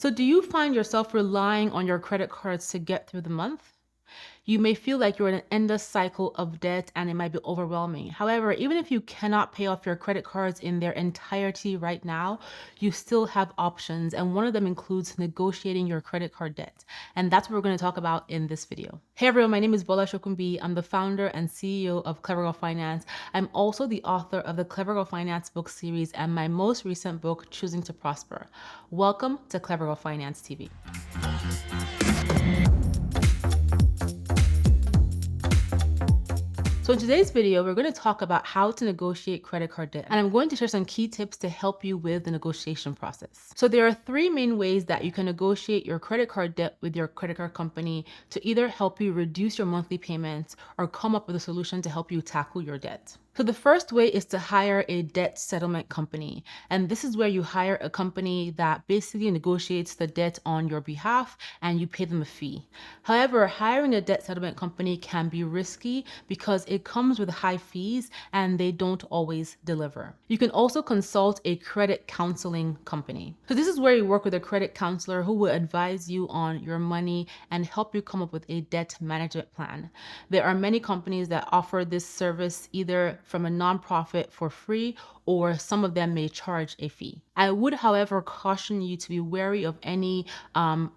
So, do you find yourself relying on your credit cards to get through the month? You may feel like you're in an endless cycle of debt and it might be overwhelming. However, even if you cannot pay off your credit cards in their entirety right now, you still have options. And one of them includes negotiating your credit card debt. And that's what we're going to talk about in this video. Hey everyone, my name is Bola Shokumbi. I'm the founder and CEO of Clever Girl Finance. I'm also the author of the Clever Girl Finance book series and my most recent book, Choosing to Prosper. Welcome to Clever Girl Finance TV. So in today's video, we're going to talk about how to negotiate credit card debt. And I'm going to share some key tips to help you with the negotiation process. So there are three main ways that you can negotiate your credit card debt with your credit card company to either help you reduce your monthly payments or come up with a solution to help you tackle your debt. So the first way is to hire a debt settlement company. And this is where you hire a company that basically negotiates the debt on your behalf and you pay them a fee. However, hiring a debt settlement company can be risky because it comes with high fees and they don't always deliver. You can also consult a credit counseling company. So this is where you work with a credit counselor who will advise you on your money and help you come up with a debt management plan. There are many companies that offer this service either from a nonprofit for free, or some of them may charge a fee. I would, however, caution you to be wary of any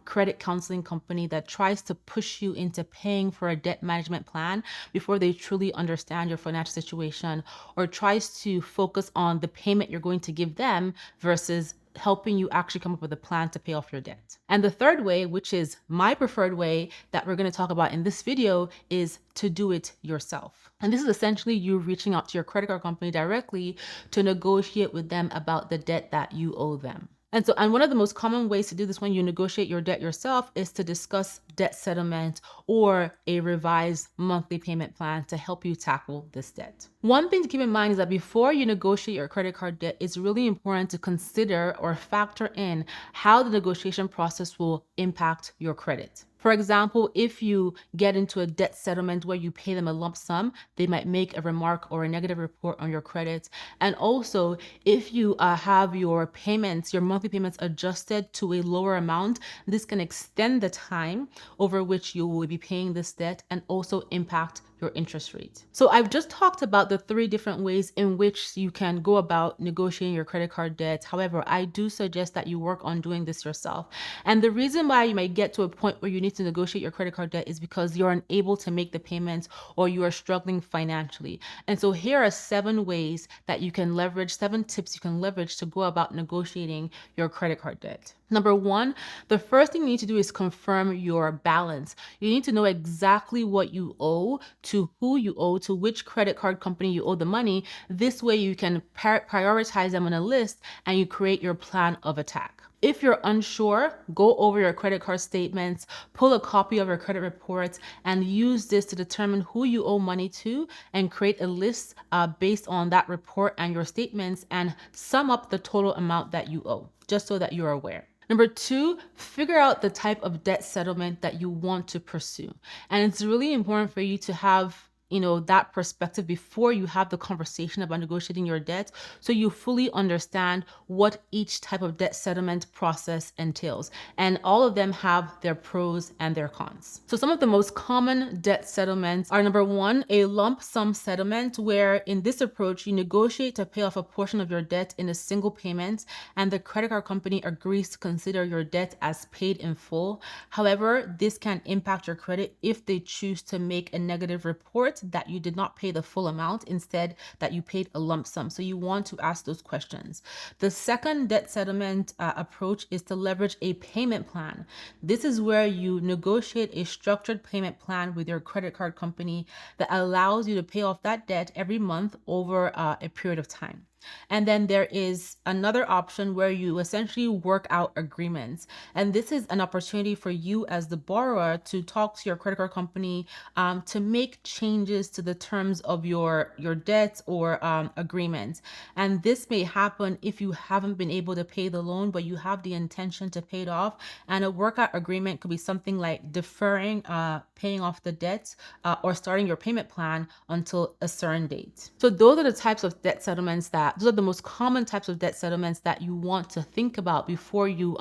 credit counseling company that tries to push you into paying for a debt management plan before they truly understand your financial situation, or tries to focus on the payment you're going to give them versus helping you actually come up with a plan to pay off your debt. And the third way, which is my preferred way that we're going to talk about in this video, is to do it yourself. And this is essentially you reaching out to your credit card company directly to negotiate with them about the debt that you owe them. And one of the most common ways to do this when you negotiate your debt yourself is to discuss debt settlement or a revised monthly payment plan to help you tackle this debt. One thing to keep in mind is that before you negotiate your credit card debt, it's really important to consider or factor in how the negotiation process will impact your credit. For example, if you get into a debt settlement where you pay them a lump sum, they might make a remark or a negative report on your credit. And also, if you have your payments, your monthly payments adjusted to a lower amount, this can extend the time over which you will be paying this debt and also impact your interest rate. So I've just talked about the three different ways in which you can go about negotiating your credit card debt. However, I do suggest that you work on doing this yourself. And the reason why you might get to a point where you need to negotiate your credit card debt is because you're unable to make the payments or you are struggling financially. And so here are 7 ways that you can leverage, 7 tips you can leverage to go about negotiating your credit card debt. Number 1, the first thing you need to do is confirm your balance. You need to know exactly what you owe, to who you owe, to which credit card company you owe the money. This way you can prioritize them on a list and you create your plan of attack. If you're unsure, go over your credit card statements, pull a copy of your credit reports, and use this to determine who you owe money to and create a list based on that report and your statements and sum up the total amount that you owe, just so that you're aware. Number 2, figure out the type of debt settlement that you want to pursue. And it's really important for you to have that perspective before you have the conversation about negotiating your debt, so you fully understand what each type of debt settlement process entails. And all of them have their pros and their cons. So some of the most common debt settlements are: number 1, a lump sum settlement, where in this approach, you negotiate to pay off a portion of your debt in a single payment, and the credit card company agrees to consider your debt as paid in full. However, this can impact your credit if they choose to make a negative report that you did not pay the full amount, instead that you paid a lump sum. So you want to ask those questions. The second debt settlement approach is to leverage a payment plan. This is where you negotiate a structured payment plan with your credit card company that allows you to pay off that debt every month over a period of time. And then there is another option where you essentially work out agreements. And this is an opportunity for you as the borrower to talk to your credit card company to make changes to the terms of your debts or agreements. And this may happen if you haven't been able to pay the loan, but you have the intention to pay it off. And a workout agreement could be something like deferring paying off the debts or starting your payment plan until a certain date. So those are the types of debt settlements that those are the most common types of debt settlements that you want to think about before you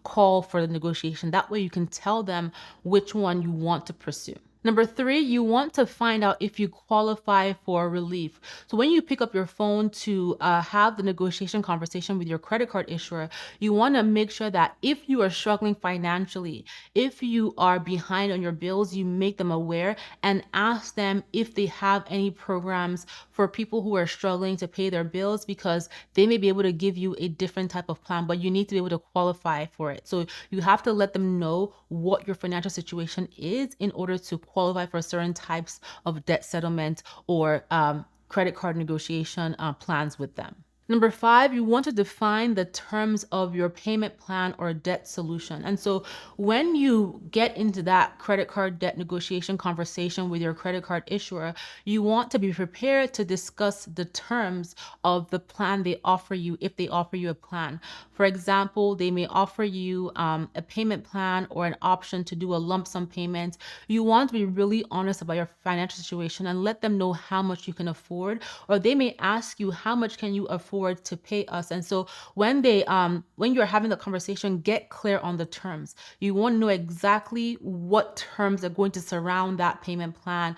call for the negotiation. That way you can tell them which one you want to pursue. Number three, you want to find out if you qualify for relief. So when you pick up your phone to have the negotiation conversation with your credit card issuer, you want to make sure that if you are struggling financially, if you are behind on your bills, you make them aware and ask them if they have any programs for people who are struggling to pay their bills, because they may be able to give you a different type of plan, but you need to be able to qualify for it. So you have to let them know what your financial situation is in order to qualify for certain types of debt settlement or credit card negotiation plans with them. Number five, you want to define the terms of your payment plan or debt solution. And so when you get into that credit card debt negotiation conversation with your credit card issuer, you want to be prepared to discuss the terms of the plan they offer you if they offer you a plan. For example, they may offer you a payment plan or an option to do a lump sum payment. You want to be really honest about your financial situation and let them know how much you can afford, or they may ask you, how much can you afford to pay us? And so when you're having the conversation, get clear on the terms. You want to know exactly what terms are going to surround that payment plan,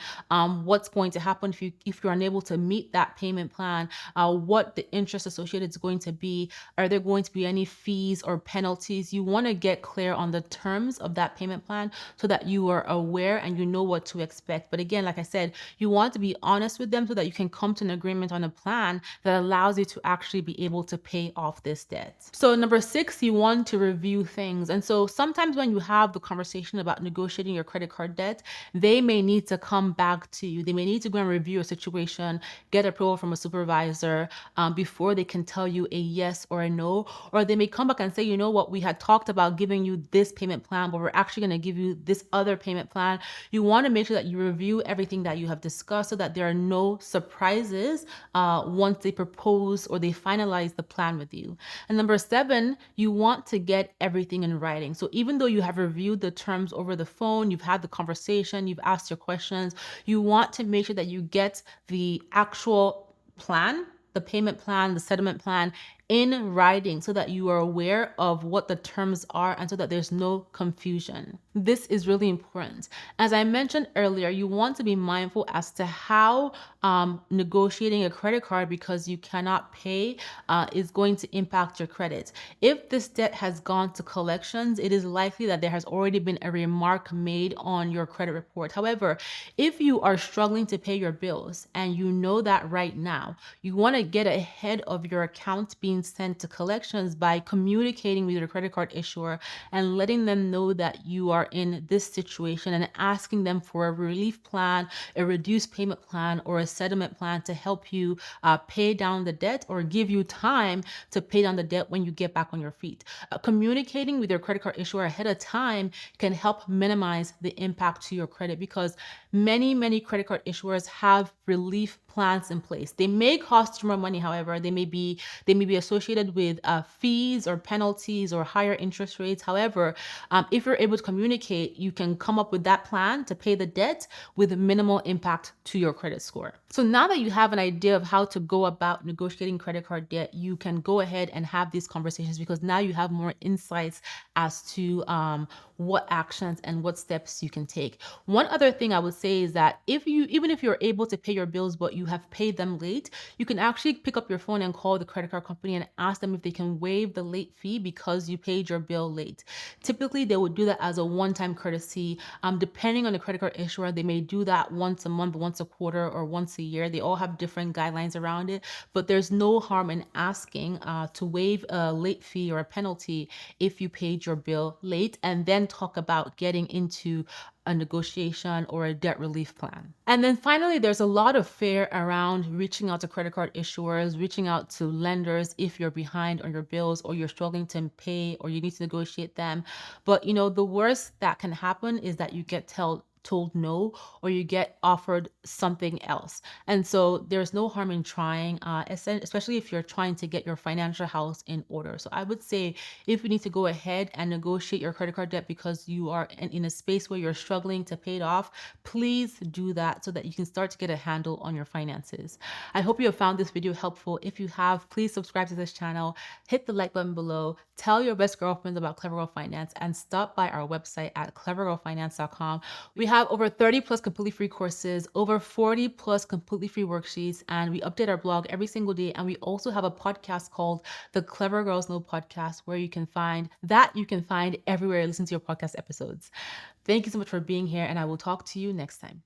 what's going to happen if you're unable to meet that payment plan, what the interest associated is going to be. Are there going to be any fees or penalties? You want to get clear on the terms of that payment plan so that you are aware and you know what to expect. But again, like I said, you want to be honest with them so that you can come to an agreement on a plan that allows you to actually be able to pay off this debt. So number six, you want to review things. And so sometimes when you have the conversation about negotiating your credit card debt, they may need to come back to you. They may need to go and review your situation, get approval from a supervisor before they can tell you a yes or a no. Or they may come back and say, you know what, we had talked about giving you this payment plan, but we're actually going to give you this other payment plan. You want to make sure that you review everything that you have discussed so that there are no surprises once they propose or they finalize the plan with you. And number seven, you want to get everything in writing. So even though you have reviewed the terms over the phone, you've had the conversation, you've asked your questions, you want to make sure that you get the actual plan, the payment plan, the settlement plan in writing so that you are aware of what the terms are and so that there's no confusion. This is really important. As I mentioned earlier, you want to be mindful as to how negotiating a credit card because you cannot pay is going to impact your credit. If this debt has gone to collections, it is likely that there has already been a remark made on your credit report. However, if you are struggling to pay your bills and you know that right now, you want to get ahead of your account being sent to collections by communicating with your credit card issuer and letting them know that you are in this situation and asking them for a relief plan, a reduced payment plan, or a settlement plan to help you pay down the debt or give you time to pay down the debt when you get back on your feet. Communicating with your credit card issuer ahead of time can help minimize the impact to your credit because many credit card issuers have relief plans in place. They may cost you more money, however, they may be associated with fees or penalties or higher interest rates. However, if you're able to communicate, you can come up with that plan to pay the debt with minimal impact to your credit score. So now that you have an idea of how to go about negotiating credit card debt, you can go ahead and have these conversations because now you have more insights as to what actions and what steps you can take. One other thing I would say is that even if you're able to pay your bills but you have paid them late, you can actually pick up your phone and call the credit card company and ask them if they can waive the late fee because you paid your bill late. Typically, they would do that as a one-time courtesy. Depending on the credit card issuer, they may do that once a month, once a quarter, or once a year. They all have different guidelines around it, but there's no harm in asking to waive a late fee or a penalty if you paid your bill late, and then talk about getting into a negotiation or a debt relief plan. And then finally, there's a lot of fear around reaching out to credit card issuers, reaching out to lenders if you're behind on your bills or you're struggling to pay or you need to negotiate them. But the worst that can happen is that you get told no, or you get offered something else. And so there's no harm in trying, especially if you're trying to get your financial house in order. So I would say if you need to go ahead and negotiate your credit card debt because you are in a space where you're struggling to pay it off, please do that so that you can start to get a handle on your finances. I hope you have found this video helpful. If you have, please subscribe to this channel, hit the like button below, tell your best girlfriends about Clever Girl Finance, and stop by our website at clevergirlfinance.com. We have over 30 plus completely free courses, over 40 plus completely free worksheets, and we update our blog every single day. And we also have a podcast called the Clever Girls Know Podcast, where you can find everywhere you listen to your podcast episodes. Thank you so much for being here, and I will talk to you next time.